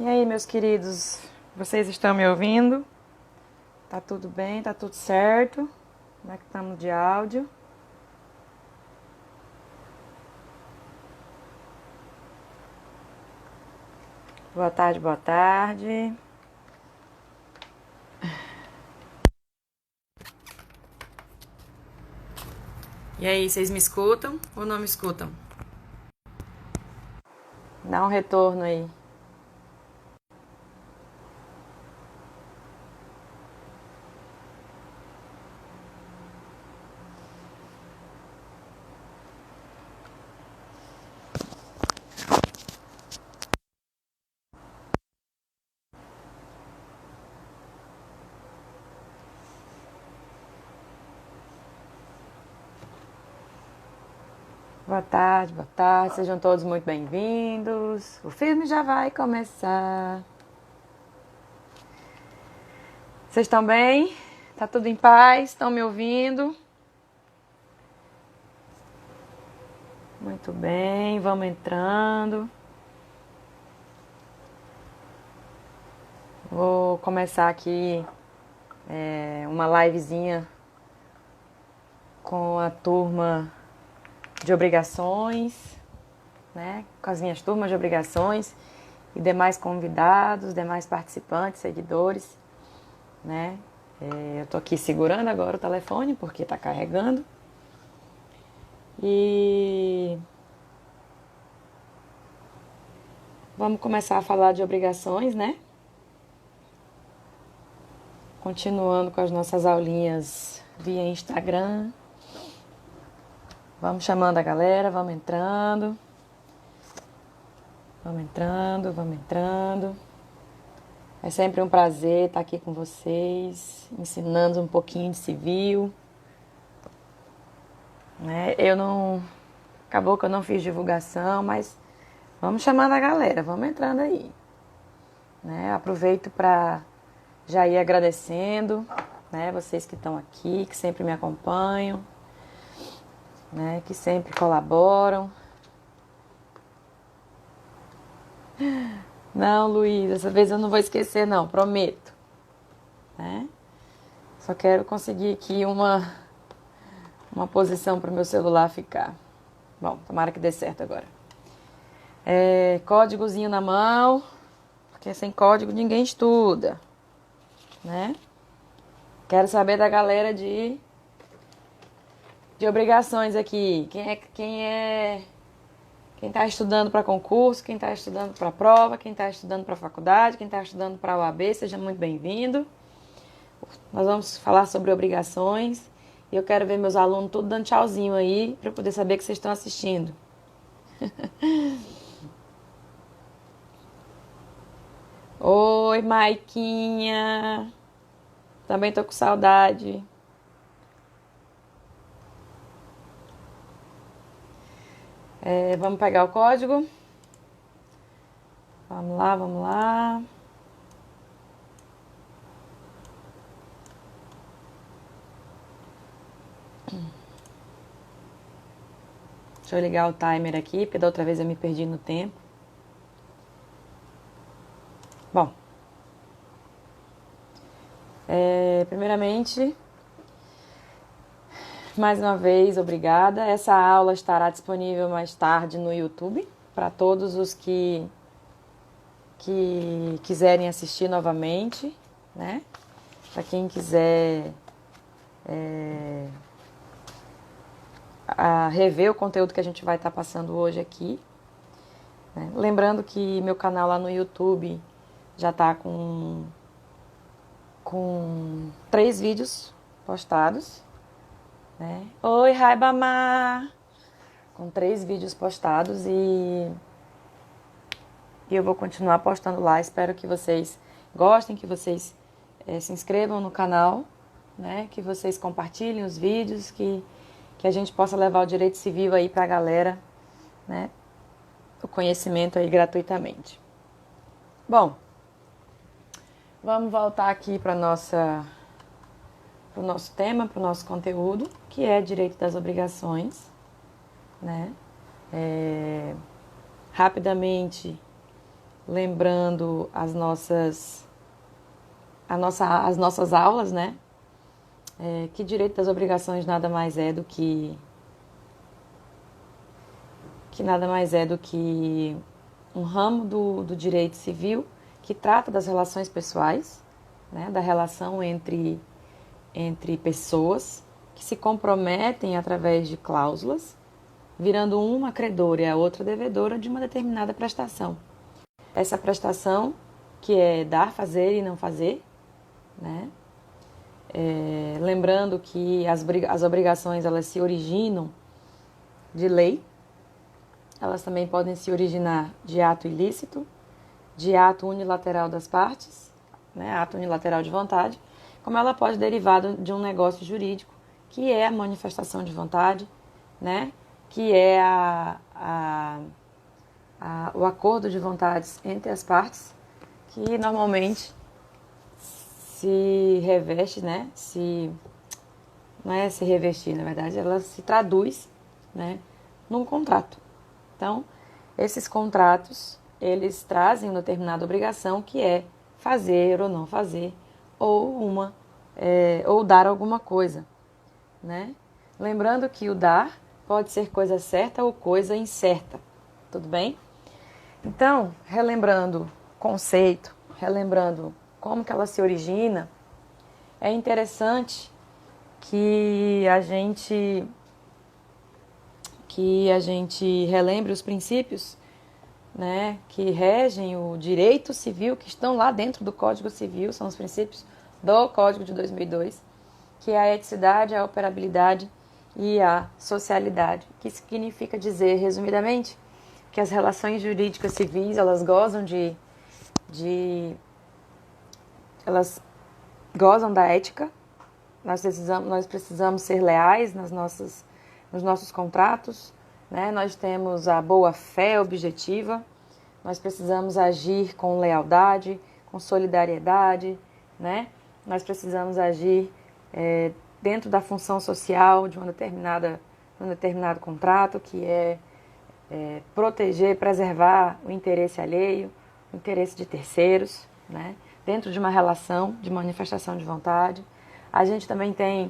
E aí, meus queridos, vocês estão me ouvindo? Tá tudo bem? Tá tudo certo? Como é que estamos de áudio? Boa tarde, boa tarde. E aí, vocês me escutam ou não me escutam? Dá um retorno aí. Boa tarde, sejam todos muito bem-vindos. O filme já vai começar. Vocês estão bem? Tá tudo em paz? Estão me ouvindo? Muito bem, vamos entrando. Vou começar aqui uma livezinha com a turma de obrigações, né? Com as minhas turmas de obrigações e demais convidados, demais participantes, seguidores, né? Eu tô aqui segurando agora o telefone porque tá carregando. E vamos começar a falar de obrigações, né? Continuando com as nossas aulinhas via Instagram. Vamos chamando a galera, vamos entrando. Vamos entrando, vamos entrando. É sempre um prazer estar aqui com vocês, ensinando um pouquinho de civil. Né? Acabou que eu não fiz divulgação, mas vamos chamando a galera, vamos entrando aí. Né? Aproveito para já ir agradecendo, né? Vocês que estão aqui, que sempre me acompanham, né? Que sempre colaboram. Não, Luiz, dessa vez eu não vou esquecer não, prometo. Né? Só quero conseguir aqui uma posição para o meu celular ficar. Bom, tomara que dê certo agora. Códigozinho na mão, porque sem código ninguém estuda, né? Quero saber da galera de obrigações aqui. Quem tá estudando para concurso, quem tá estudando para prova, quem tá estudando para faculdade, quem tá estudando para OAB, seja muito bem-vindo. Nós vamos falar sobre obrigações. E eu quero ver meus alunos tudo dando tchauzinho aí, para eu poder saber que vocês estão assistindo. Oi, Maiquinha. Também tô com saudade. Vamos pegar o código? Vamos lá, vamos lá. Deixa eu ligar o timer aqui, porque da outra vez eu me perdi no tempo. Bom, primeiramente, mais uma vez, obrigada. Essa aula estará disponível mais tarde no YouTube, para todos os que quiserem assistir novamente, né? Para quem quiser rever o conteúdo que a gente vai estar passando hoje aqui. Né? Lembrando que meu canal lá no YouTube já está com 3 vídeos postados. Né? Oi, Raibamar! Com 3 vídeos postados e eu vou continuar postando lá. Espero que vocês gostem, que vocês se inscrevam no canal, né? Que vocês compartilhem os vídeos, que a gente possa levar o direito civil aí pra galera, né? O conhecimento aí gratuitamente. Bom, vamos voltar aqui para o nosso tema, para o nosso conteúdo, que é direito das obrigações, né? Rapidamente, lembrando as nossas aulas, né? Que direito das obrigações nada mais é do que um ramo do direito civil que trata das relações pessoais, né? Da relação entre pessoas que se comprometem através de cláusulas, virando uma credora e a outra devedora de uma determinada prestação. Essa prestação, que é dar, fazer e não fazer, né? Lembrando que as obrigações elas se originam de lei, elas também podem se originar de ato ilícito, de ato unilateral das partes, né? Ato unilateral de vontade, como ela pode derivar de um negócio jurídico, que é a manifestação de vontade, né? Que é o acordo de vontades entre as partes, que normalmente se reveste, né? Não é se revestir, na verdade, ela se traduz, né, num contrato. Então, esses contratos, eles trazem uma determinada obrigação que é fazer ou não fazer, ou dar alguma coisa, né? Lembrando que o dar pode ser coisa certa ou coisa incerta, tudo bem? Então, relembrando o conceito, relembrando como que ela se origina, é interessante que a gente relembre os princípios, né, que regem o direito civil, que estão lá dentro do Código Civil, são os princípios do Código de 2002, que é a eticidade, a operabilidade e a socialidade, que significa dizer, resumidamente, que as relações jurídicas civis, elas gozam elas gozam da ética. Nós precisamos ser leais nos nossos contratos, né? Nós temos a boa-fé objetiva, nós precisamos agir com lealdade, com solidariedade, né? Nós precisamos agir dentro da função social de um determinado contrato, que é proteger, preservar o interesse alheio, o interesse de terceiros, né? Dentro de uma relação de manifestação de vontade. A gente também tem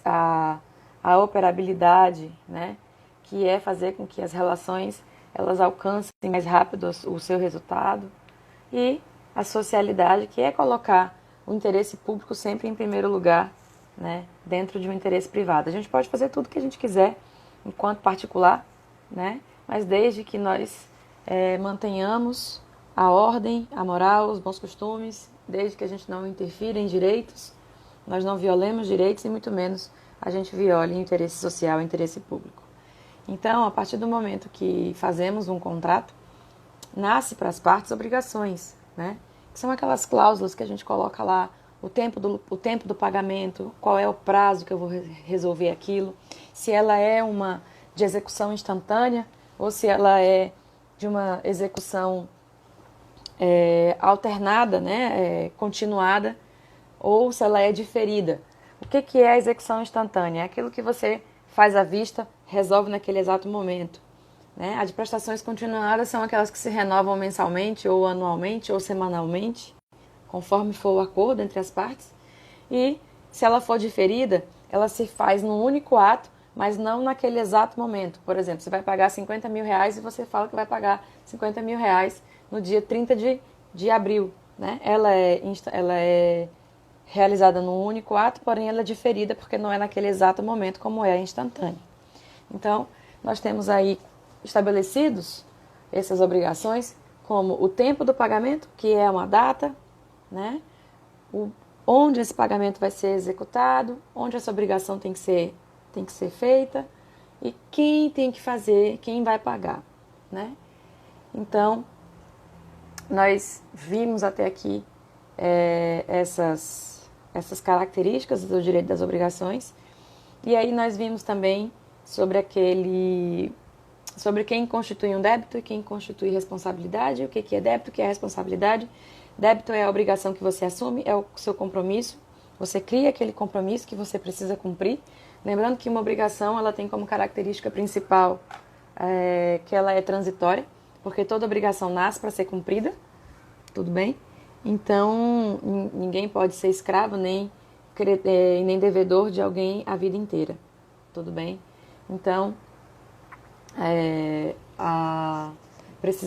a operabilidade, né? Que é fazer com que as relações elas alcancem mais rápido o seu resultado. E a socialidade, que é colocar o interesse público sempre em primeiro lugar, né? Dentro de um interesse privado. A gente pode fazer tudo o que a gente quiser enquanto particular, né? Mas desde que nós mantenhamos a ordem, a moral, os bons costumes, desde que a gente não interfira em direitos, nós não violemos direitos e muito menos a gente viole o interesse social, o interesse público. Então, a partir do momento que fazemos um contrato, nasce para as partes obrigações, né? Que são aquelas cláusulas que a gente coloca lá, o tempo do pagamento, qual é o prazo que eu vou resolver aquilo, se ela é uma de execução instantânea ou se ela é de uma execução alternada, né, continuada, ou se ela é diferida. O que é a execução instantânea? É aquilo que você faz à vista, resolve naquele exato momento, né? As de prestações continuadas são aquelas que se renovam mensalmente, ou anualmente, ou semanalmente, conforme for o acordo entre as partes. E se ela for diferida, ela se faz num único ato, mas não naquele exato momento. Por exemplo, você vai pagar 50 mil reais e você fala que vai pagar 50 mil reais no dia 30 de abril, né? Ela é realizada num único ato, porém ela é diferida porque não é naquele exato momento como é a instantânea. Então, nós temos aí estabelecidos essas obrigações como o tempo do pagamento, que é uma data, né? Onde esse pagamento vai ser executado, onde essa obrigação tem que ser feita e quem tem que fazer, quem vai pagar, né? Então, nós vimos até aqui essas características do direito das obrigações e aí nós vimos também sobre quem constitui um débito e quem constitui responsabilidade, o que é débito, o que é responsabilidade. Débito é a obrigação que você assume, é o seu compromisso, você cria aquele compromisso que você precisa cumprir. Lembrando que uma obrigação ela tem como característica principal que ela é transitória, porque toda obrigação nasce para ser cumprida, tudo bem? Então, ninguém pode ser escravo nem devedor de alguém a vida inteira, tudo bem? Então,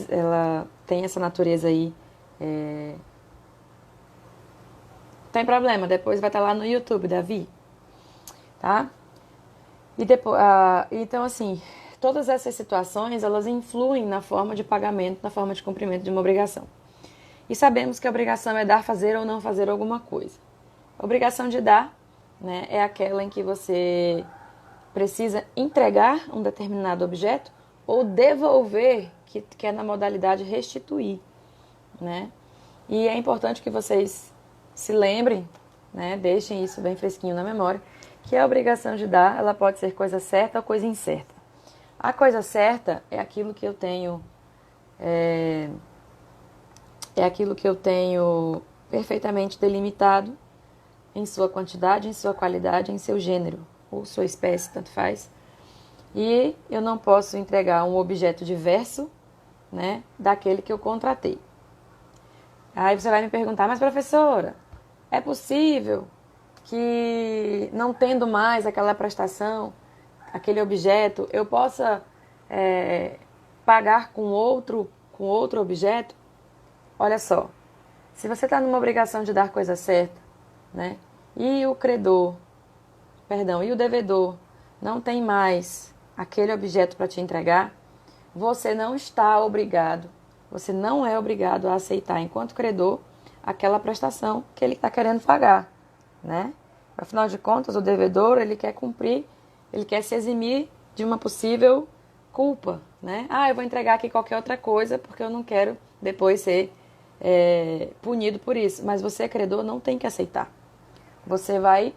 ela tem essa natureza aí. Tem problema, depois vai estar lá no YouTube, Davi, tá? E depois, então, assim, todas essas situações, elas influem na forma de pagamento, na forma de cumprimento de uma obrigação. E sabemos que a obrigação é dar, fazer ou não fazer alguma coisa. A obrigação de dar, né, é aquela em que você precisa entregar um determinado objeto ou devolver, que é na modalidade restituir, né? E é importante que vocês se lembrem, né, deixem isso bem fresquinho na memória, que a obrigação de dar, ela pode ser coisa certa ou coisa incerta. A coisa certa é aquilo que eu tenho perfeitamente delimitado em sua quantidade, em sua qualidade, em seu gênero, ou sua espécie, tanto faz. E eu não posso entregar um objeto diverso, né, daquele que eu contratei. Aí você vai me perguntar, mas professora, é possível que não tendo mais aquela prestação, aquele objeto, eu possa pagar com outro objeto? Olha só, se você está numa obrigação de dar coisa certa, né, e o devedor não tem mais aquele objeto para te entregar, você não está obrigado, você não é obrigado a aceitar, enquanto credor, aquela prestação que ele está querendo pagar, né? Afinal de contas, o devedor, ele quer cumprir, ele quer se eximir de uma possível culpa, né? Eu vou entregar aqui qualquer outra coisa porque eu não quero depois ser punido por isso. Mas você, credor, não tem que aceitar. Você vai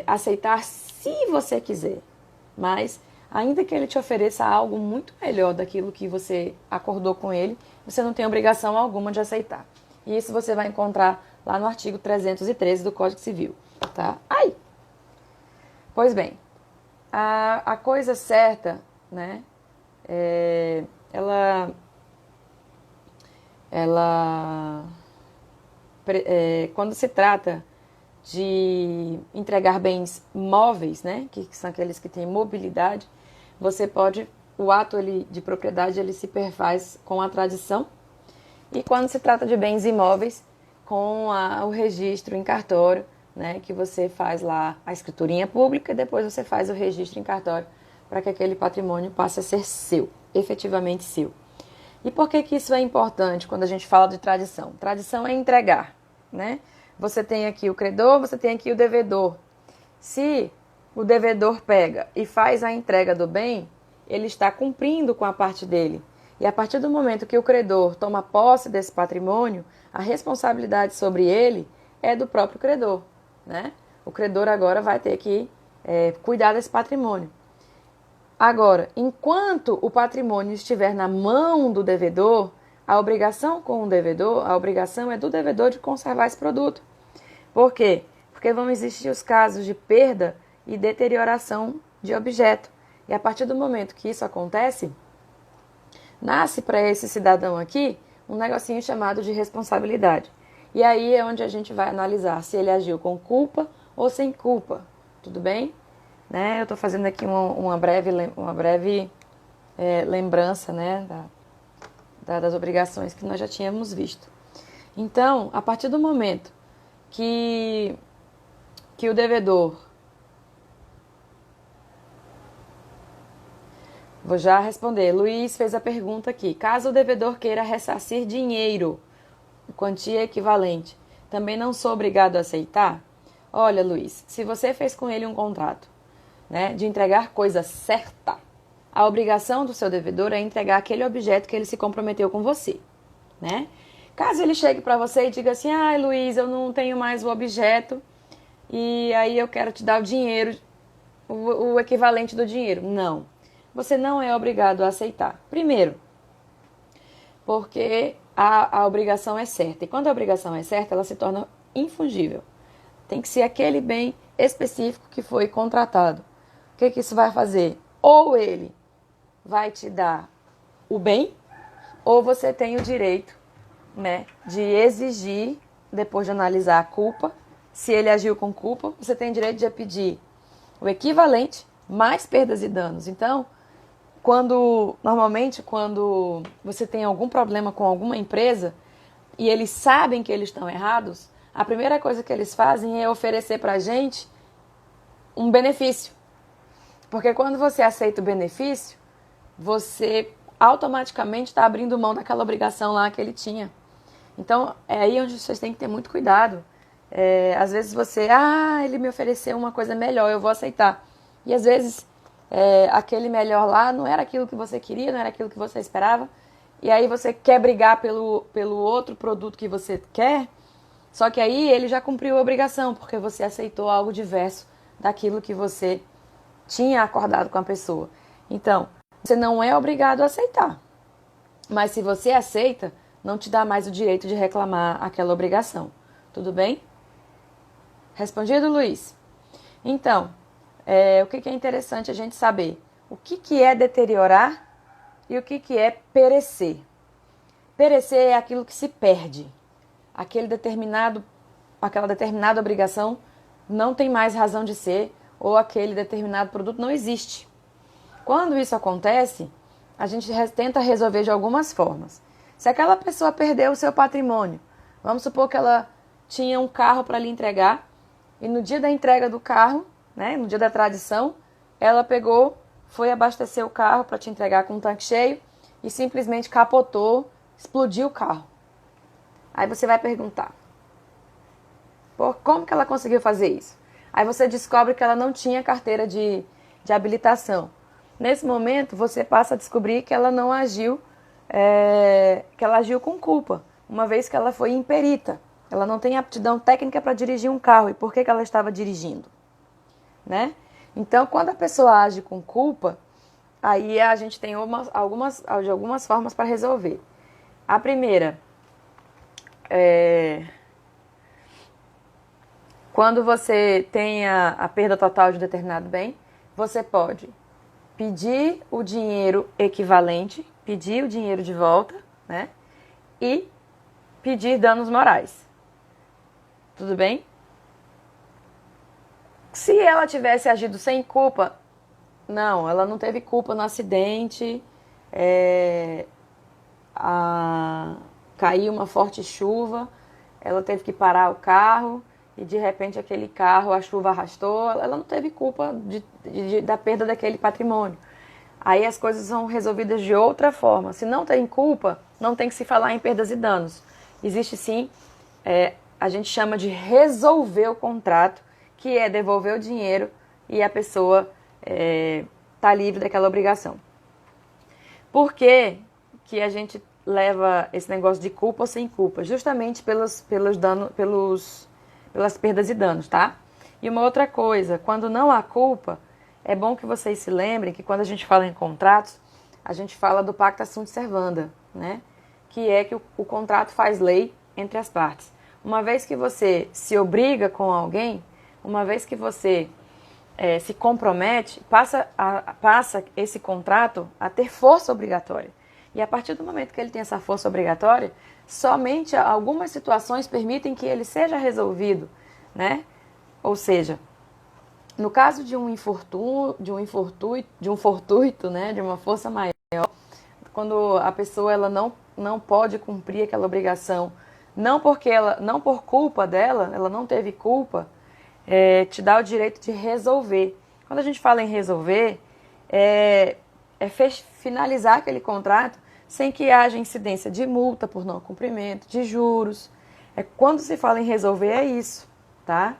aceitar se você quiser, mas ainda que ele te ofereça algo muito melhor daquilo que você acordou com ele, você não tem obrigação alguma de aceitar. E isso você vai encontrar lá no artigo 313 do Código Civil, tá? Pois bem, a coisa certa, né, quando se trata de entregar bens móveis, né, que são aqueles que têm mobilidade, o ato de propriedade, ele se perfaz com a tradição, e quando se trata de bens imóveis, com o registro em cartório, né, que você faz lá a escriturinha pública e depois você faz o registro em cartório para que aquele patrimônio passe a ser seu, efetivamente seu. E por que isso é importante quando a gente fala de tradição? Tradição é entregar, né? Você tem aqui o credor, você tem aqui o devedor. Se o devedor pega e faz a entrega do bem, ele está cumprindo com a parte dele. E a partir do momento que o credor toma posse desse patrimônio, a responsabilidade sobre ele é do próprio credor, né? O credor agora vai ter que cuidar desse patrimônio. Agora, enquanto o patrimônio estiver na mão do devedor, a obrigação é do devedor de conservar esse produto. Por quê? Porque vão existir os casos de perda e deterioração de objeto. E a partir do momento que isso acontece, nasce para esse cidadão aqui um negocinho chamado de responsabilidade. E aí é onde a gente vai analisar se ele agiu com culpa ou sem culpa. Tudo bem? Né? Eu estou fazendo aqui uma breve lembrança, né, das obrigações que nós já tínhamos visto. Então, a partir do momento que o devedor... Vou já responder. Luiz fez a pergunta aqui. Caso o devedor queira ressarcir dinheiro, quantia equivalente, também não sou obrigado a aceitar? Olha, Luiz, se você fez com ele um contrato, né, de entregar coisa certa, a obrigação do seu devedor é entregar aquele objeto que ele se comprometeu com você, né? Caso ele chegue para você e diga assim, Luiz, eu não tenho mais o objeto e aí eu quero te dar o dinheiro, o equivalente do dinheiro. Não, você não é obrigado a aceitar. Primeiro, porque a obrigação é certa. E quando a obrigação é certa, ela se torna infungível. Tem que ser aquele bem específico que foi contratado. O que isso vai fazer? Ou ele vai te dar o bem, ou você tem o direito, né, de exigir, depois de analisar a culpa, se ele agiu com culpa, você tem direito de pedir o equivalente mais perdas e danos. Então, normalmente quando você tem algum problema com alguma empresa e eles sabem que eles estão errados, a primeira coisa que eles fazem é oferecer pra gente um benefício. Porque quando você aceita o benefício, você automaticamente está abrindo mão daquela obrigação lá que ele tinha. Então, é aí onde vocês têm que ter muito cuidado. Às vezes ele me ofereceu uma coisa melhor, eu vou aceitar. E às vezes, aquele melhor lá não era aquilo que você queria, não era aquilo que você esperava. E aí você quer brigar pelo outro produto que você quer, só que aí ele já cumpriu a obrigação, porque você aceitou algo diverso daquilo que você tinha acordado com a pessoa. Então, você não é obrigado a aceitar. Mas se você aceita, não te dá mais o direito de reclamar aquela obrigação. Tudo bem? Respondido, Luiz? Então, o que é interessante a gente saber? O que é deteriorar e o que é perecer? Perecer é aquilo que se perde. Aquela determinada obrigação não tem mais razão de ser, ou aquele determinado produto não existe. Quando isso acontece, a gente tenta resolver de algumas formas. Se aquela pessoa perdeu o seu patrimônio, vamos supor que ela tinha um carro para lhe entregar, e no dia da entrega do carro, né, no dia da tradição, ela foi abastecer o carro para te entregar com um tanque cheio e simplesmente capotou, explodiu o carro. Aí você vai perguntar, como que ela conseguiu fazer isso? Aí você descobre que ela não tinha carteira de habilitação. Nesse momento, você passa a descobrir que ela não agiu, que ela agiu com culpa, uma vez que ela foi imperita. Ela não tem aptidão técnica para dirigir um carro. E por que ela estava dirigindo? Né? Então, quando a pessoa age com culpa, aí a gente tem algumas formas para resolver. A primeira quando você tem a perda total de um determinado bem, você pode pedir o dinheiro equivalente, pedir o dinheiro de volta, né? E pedir danos morais. Tudo bem? Se ela tivesse agido sem culpa, não, ela não teve culpa no acidente, caiu uma forte chuva, ela teve que parar o carro e de repente aquele carro, a chuva arrastou, ela não teve culpa da perda daquele patrimônio. Aí as coisas são resolvidas de outra forma. Se não tem culpa, não tem que se falar em perdas e danos. Existe sim, a gente chama de resolver o contrato, que é devolver o dinheiro e a pessoa tá livre daquela obrigação. Por que a gente leva esse negócio de culpa ou sem culpa? Justamente pelas perdas e danos, tá? E uma outra coisa, quando não há culpa, é bom que vocês se lembrem que quando a gente fala em contratos, a gente fala do pacta sunt servanda, né? Que é que o contrato faz lei entre as partes. Uma vez que você se obriga com alguém, uma vez que você se compromete, passa esse contrato a ter força obrigatória. E a partir do momento que ele tem essa força obrigatória, somente algumas situações permitem que ele seja resolvido, né? Ou seja, no caso de um fortuito, né, de uma força maior, quando a pessoa ela não pode cumprir aquela obrigação, não por culpa dela, ela não teve culpa, te dá o direito de resolver. Quando a gente fala em resolver, finalizar aquele contrato sem que haja incidência de multa por não cumprimento, de juros. Quando se fala em resolver, é isso, tá?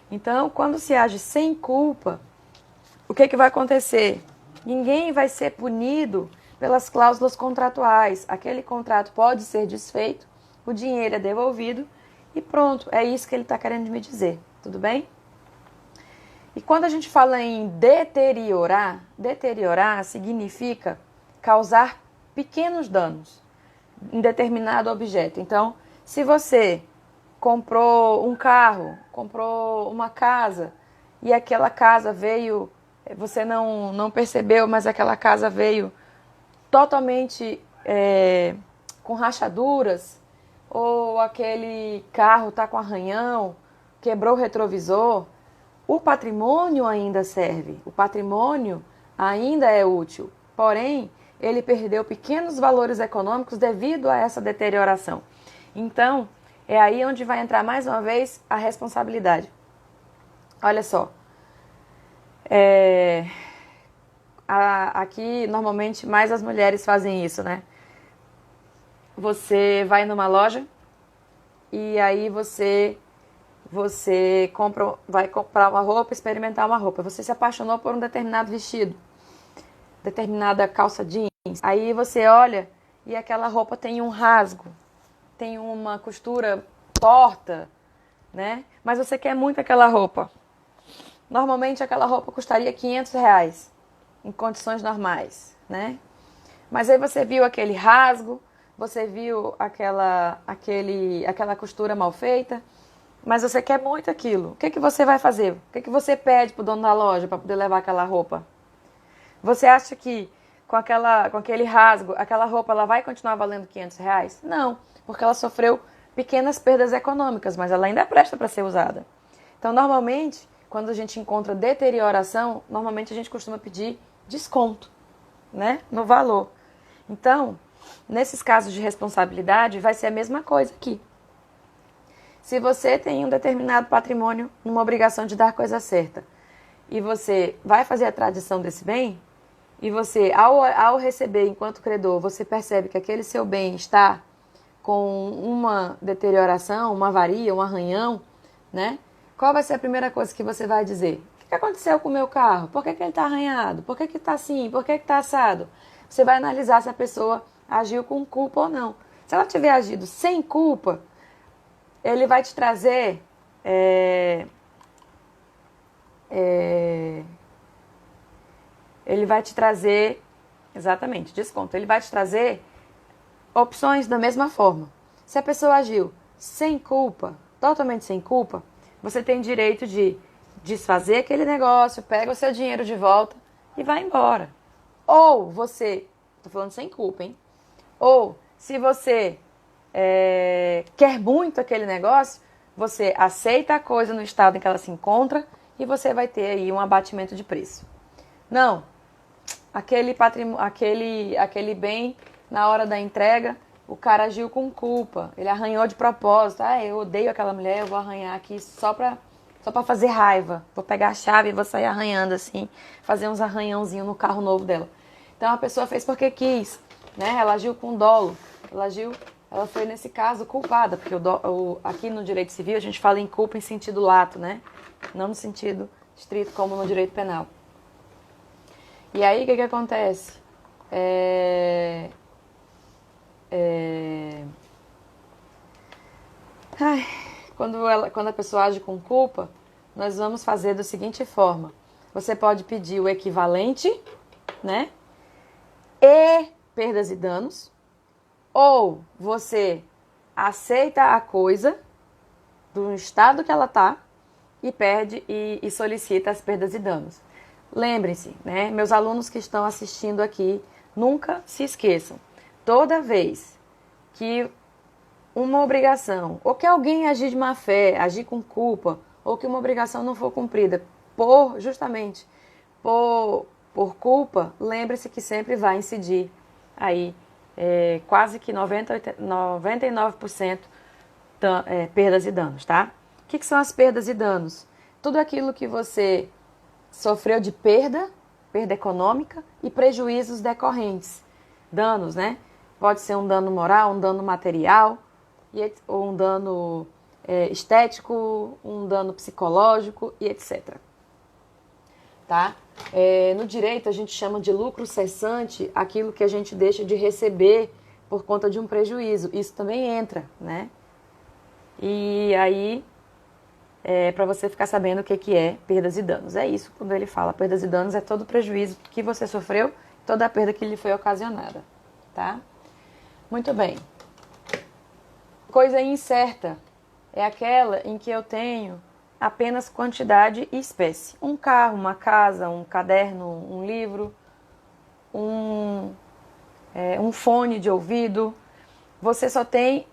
Então, quando se age sem culpa, o que vai acontecer? Ninguém vai ser punido pelas cláusulas contratuais. Aquele contrato pode ser desfeito, o dinheiro é devolvido e pronto. É isso que ele está querendo me dizer, tudo bem? E quando a gente fala em deteriorar significa causar pequenos danos em determinado objeto. Então, se você comprou um carro, comprou uma casa e aquela casa veio, você não percebeu, mas aquela casa veio totalmente com rachaduras, ou aquele carro está com arranhão, quebrou o retrovisor, o patrimônio ainda serve, o patrimônio ainda é útil, porém, ele perdeu pequenos valores econômicos devido a essa deterioração. Então, é aí onde vai entrar mais uma vez a responsabilidade. Olha só, aqui normalmente mais as mulheres fazem isso, né? Você vai numa loja e aí você vai comprar uma roupa, experimentar uma roupa. Você se apaixonou por um determinado vestido, determinada calça jeans. Aí você olha e aquela roupa tem um rasgo, tem uma costura torta, né? Mas você quer muito aquela roupa. Normalmente aquela roupa custaria R$500 em condições normais, né? Mas aí você viu aquele rasgo, você viu aquela costura mal feita, mas você quer muito aquilo. O que você vai fazer? O que você pede pro dono da loja para poder levar aquela roupa? Você acha que com aquele rasgo, aquela roupa ela vai continuar valendo R$500? Não, porque ela sofreu pequenas perdas econômicas, mas ela ainda presta para ser usada. Então, normalmente, quando a gente encontra deterioração, normalmente a gente costuma pedir desconto, né, no valor. Então, nesses casos de responsabilidade, vai ser a mesma coisa aqui. Se você tem um determinado patrimônio, uma obrigação de dar a coisa certa, e você vai fazer a tradição desse bem, e você, ao receber enquanto credor, você percebe que aquele seu bem está com uma deterioração, uma avaria, um arranhão, né? Qual vai ser a primeira coisa que você vai dizer? O que aconteceu com o meu carro? Por que ele está arranhado? Por que está assim? Por que está assado? Você vai analisar se a pessoa agiu com culpa ou não. Se ela tiver agido sem culpa, ele vai te trazer exatamente, desconto. Ele vai te trazer opções da mesma forma. Se a pessoa agiu sem culpa, totalmente sem culpa, você tem direito de desfazer aquele negócio, pega o seu dinheiro de volta e vai embora. Ou você, tô falando sem culpa, hein? Ou se você quer muito aquele negócio, você aceita a coisa no estado em que ela se encontra e você vai ter aí um abatimento de preço. Não, aquele bem, na hora da entrega, o cara agiu com culpa, ele arranhou de propósito. Eu odeio aquela mulher, eu vou arranhar aqui só pra fazer raiva. Vou pegar a chave e vou sair arranhando assim, fazer uns arranhãozinhos no carro novo dela. Então a pessoa fez porque quis, né? Ela agiu com dolo, ela foi nesse caso culpada, porque aqui no direito civil a gente fala em culpa em sentido lato, né? Não no sentido estrito como no direito penal. E aí o que acontece? Quando a pessoa age com culpa, nós vamos fazer da seguinte forma. Você pode pedir o equivalente, né? E perdas e danos. Ou você aceita a coisa do estado que ela está e pede e solicita as perdas e danos. Lembrem-se, né? Meus alunos que estão assistindo aqui, nunca se esqueçam. Toda vez que uma obrigação, ou que alguém agir de má fé, agir com culpa, ou que uma obrigação não for cumprida justamente por culpa, lembre-se que sempre vai incidir aí quase que 99% perdas e danos, tá? O que são as perdas e danos? Tudo aquilo que você sofreu de perda econômica e prejuízos decorrentes. Danos, né? Pode ser um dano moral, um dano material, ou um dano estético, um dano psicológico e etc. Tá? No direito a gente chama de lucro cessante aquilo que a gente deixa de receber por conta de um prejuízo. Isso também entra, né? E aí, para você ficar sabendo o que é perdas e danos. É isso, quando ele fala perdas e danos, é todo o prejuízo que você sofreu, toda a perda que lhe foi ocasionada, tá? Muito bem. Coisa incerta é aquela em que eu tenho apenas quantidade e espécie. Um carro, uma casa, um caderno, um livro, um fone de ouvido. Você só tem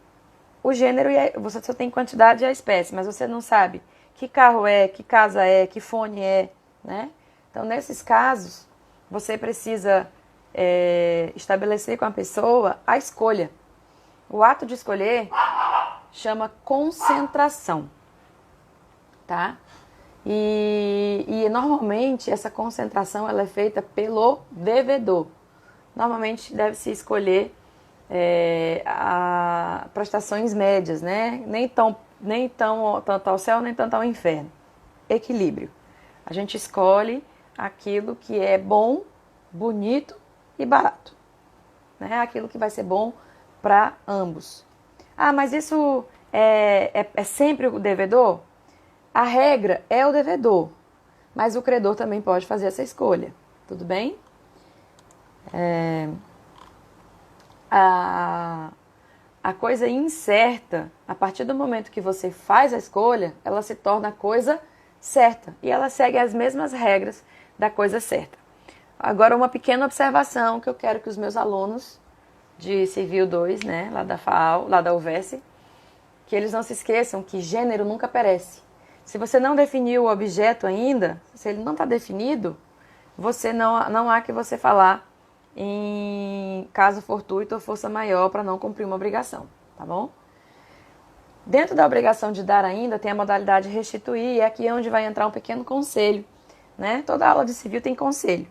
o gênero, você só tem quantidade e a espécie, mas você não sabe que carro é, que casa é, que fone é, né? Então, nesses casos, você precisa estabelecer com a pessoa a escolha. O ato de escolher chama concentração, tá? E normalmente essa concentração ela é feita pelo devedor. Normalmente deve-se escolher prestações médias, né? Nem tão tanto ao céu, nem tanto ao inferno. Equilíbrio. A gente escolhe aquilo que é bom, bonito e barato, né? Aquilo que vai ser bom para ambos. Ah, mas isso é sempre o devedor? A regra é o devedor, mas o credor também pode fazer essa escolha, tudo bem? A coisa incerta, a partir do momento que você faz a escolha, ela se torna a coisa certa e ela segue as mesmas regras da coisa certa. Agora, uma pequena observação que eu quero que os meus alunos de Civil 2, né, lá da FAO, lá da UVESC, que eles não se esqueçam que gênero nunca perece. Se você não definiu o objeto ainda, se ele não está definido, não há que você falar em caso fortuito ou força maior para não cumprir uma obrigação, tá bom? Dentro da obrigação de dar ainda, tem a modalidade restituir, e é aqui onde vai entrar um pequeno conselho, né? Toda aula de civil tem conselho.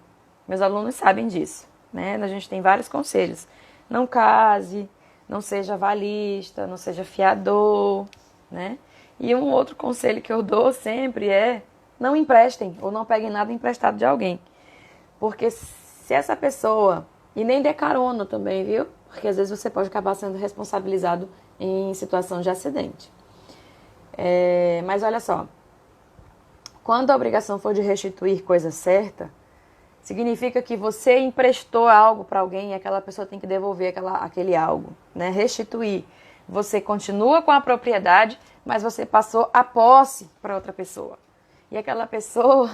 Meus alunos sabem disso, né? A gente tem vários conselhos. Não case, não seja avalista, não seja fiador, né? E um outro conselho que eu dou sempre é não emprestem ou não peguem nada emprestado de alguém. Porque se essa pessoa... E nem dê carona também, viu? Porque às vezes você pode acabar sendo responsabilizado em situação de acidente. Mas olha só. Quando a obrigação for de restituir coisa certa, significa que você emprestou algo para alguém e aquela pessoa tem que devolver aquele algo, né? Restituir. Você continua com a propriedade, mas você passou a posse para outra pessoa. E aquela pessoa,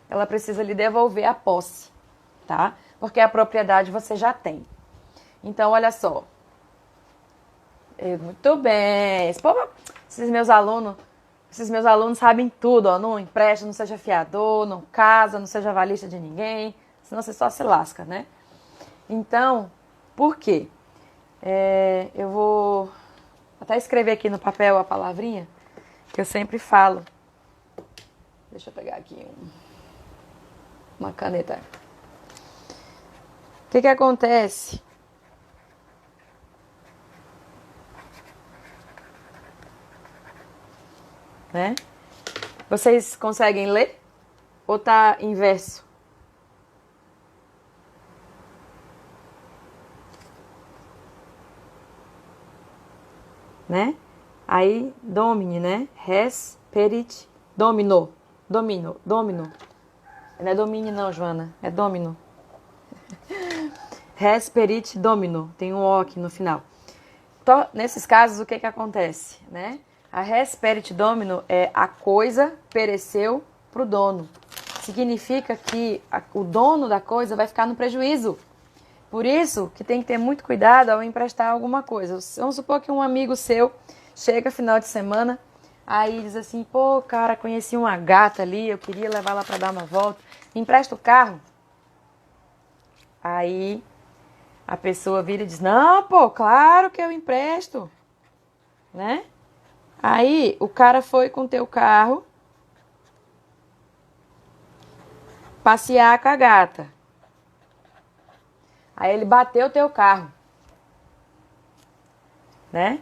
ela precisa lhe devolver a posse, tá? Porque a propriedade você já tem. Então, olha só. Muito bem. Esses meus alunos sabem tudo, ó. Não empresta, não seja fiador, não casa, não seja avalista de ninguém, senão você só se lasca, né? Então, por quê? Eu vou até escrever aqui no papel a palavrinha que eu sempre falo. Deixa eu pegar aqui uma caneta. O que acontece? Né? Vocês conseguem ler? Ou tá inverso? Né? Aí, domine, né? Res, perit, domino. Domino. Não é domine não, Joana. É domino. Res, perit, domino. Tem um O aqui no final. Então, nesses casos, o que acontece, né? A res, perit, domino é a coisa pereceu pro dono. Significa que o dono da coisa vai ficar no prejuízo. Por isso que tem que ter muito cuidado ao emprestar alguma coisa. Vamos supor que um amigo seu chega final de semana, aí diz assim, pô, cara, conheci uma gata ali, eu queria levar ela para dar uma volta, me empresta o carro? Aí a pessoa vira e diz, não, pô, claro que eu empresto, né? Aí o cara foi com o teu carro passear com a gata. Aí ele bateu o teu carro, né?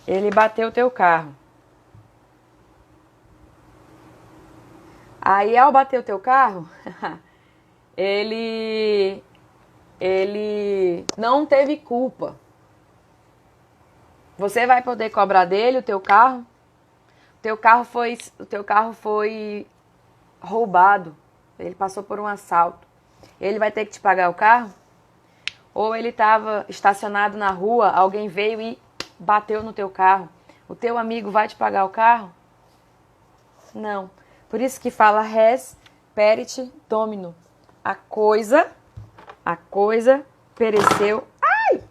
Ele bateu o teu carro. Aí, ao bater o teu carro, ele não teve culpa. Você vai poder cobrar dele o teu carro? O teu carro foi roubado. Ele passou por um assalto. Ele vai ter que te pagar o carro? Ou ele estava estacionado na rua, alguém veio e bateu no teu carro. O teu amigo vai te pagar o carro? Não. Por isso que fala res, perit, domino. A coisa A coisa pereceu. Ai!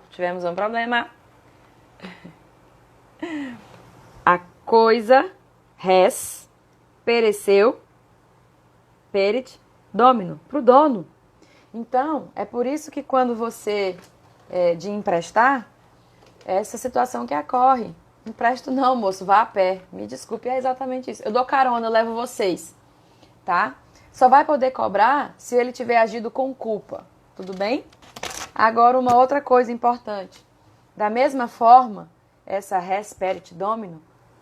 Tivemos um problema. A coisa res pereceu. Perit domino, pro dono. Então, é por isso que quando você de emprestar, é essa situação que ocorre. Empresto não, moço, vá a pé. Me desculpe, é exatamente isso. Eu dou carona, eu levo vocês, tá? Só vai poder cobrar se ele tiver agido com culpa, tudo bem? Agora, uma outra coisa importante. Da mesma forma, essa res perit domino,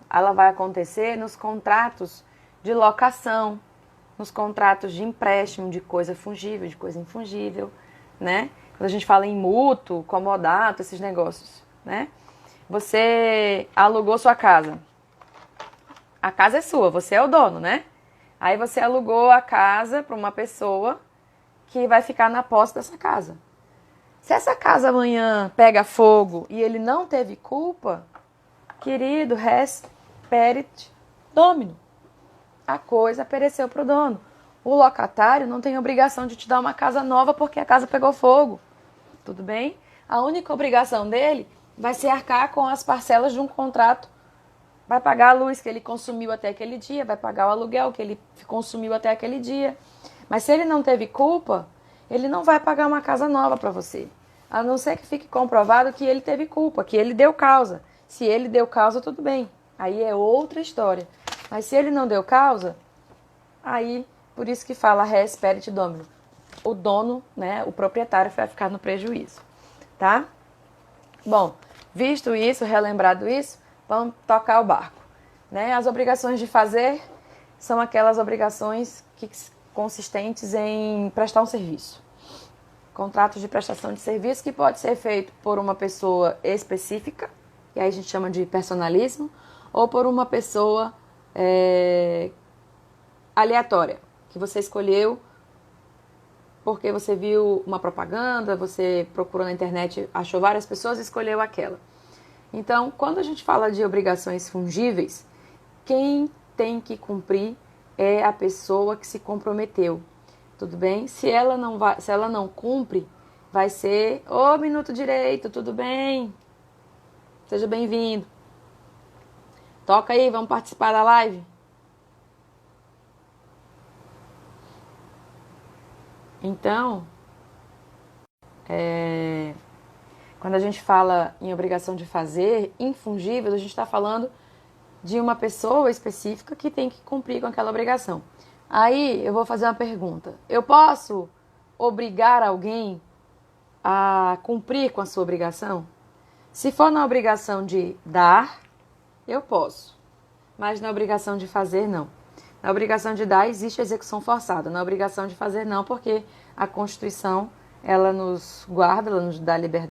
ela vai acontecer nos contratos de locação, nos contratos de empréstimo de coisa fungível, de coisa infungível, né? Quando a gente fala em mútuo, comodato, esses negócios, né? Você alugou sua casa. A casa é sua, você é o dono, né? Aí você alugou a casa para uma pessoa que vai ficar na posse dessa casa. Se essa casa amanhã pega fogo e ele não teve culpa, querido, res perit domino. A coisa pereceu para o dono. O locatário não tem obrigação de te dar uma casa nova porque a casa pegou fogo. Tudo bem? A única obrigação dele vai ser arcar com as parcelas de um contrato. Vai pagar a luz que ele consumiu até aquele dia, vai pagar o aluguel que ele consumiu até aquele dia. Mas se ele não teve culpa, ele não vai pagar uma casa nova para você. A não ser que fique comprovado que ele teve culpa, que ele deu causa. Se ele deu causa, tudo bem. Aí é outra história. Mas se ele não deu causa, aí, por isso que fala res perit domino. O dono, né, o proprietário vai ficar no prejuízo, tá? Bom, visto isso, relembrado isso, vamos tocar o barco, né? As obrigações de fazer são aquelas obrigações consistentes em prestar um serviço. Contratos de prestação de serviço que pode ser feito por uma pessoa específica, e aí a gente chama de personalismo, ou por uma pessoa aleatória, que você escolheu porque você viu uma propaganda, você procurou na internet, achou várias pessoas e escolheu aquela. Então, quando a gente fala de obrigações fungíveis, quem tem que cumprir é a pessoa que se comprometeu, tudo bem? Se ela não cumpre, vai ser, ô Minuto Direito, tudo bem? Seja bem-vindo. Toca aí, vamos participar da live? Então, quando a gente fala em obrigação de fazer, infungível, a gente está falando de uma pessoa específica que tem que cumprir com aquela obrigação. Aí eu vou fazer uma pergunta. Eu posso obrigar alguém a cumprir com a sua obrigação? Se for na obrigação de dar, eu posso. Mas na obrigação de fazer, não. Na obrigação de dar, existe a execução forçada. Na obrigação de fazer, não, porque a Constituição, ela nos guarda, ela nos dá liberdade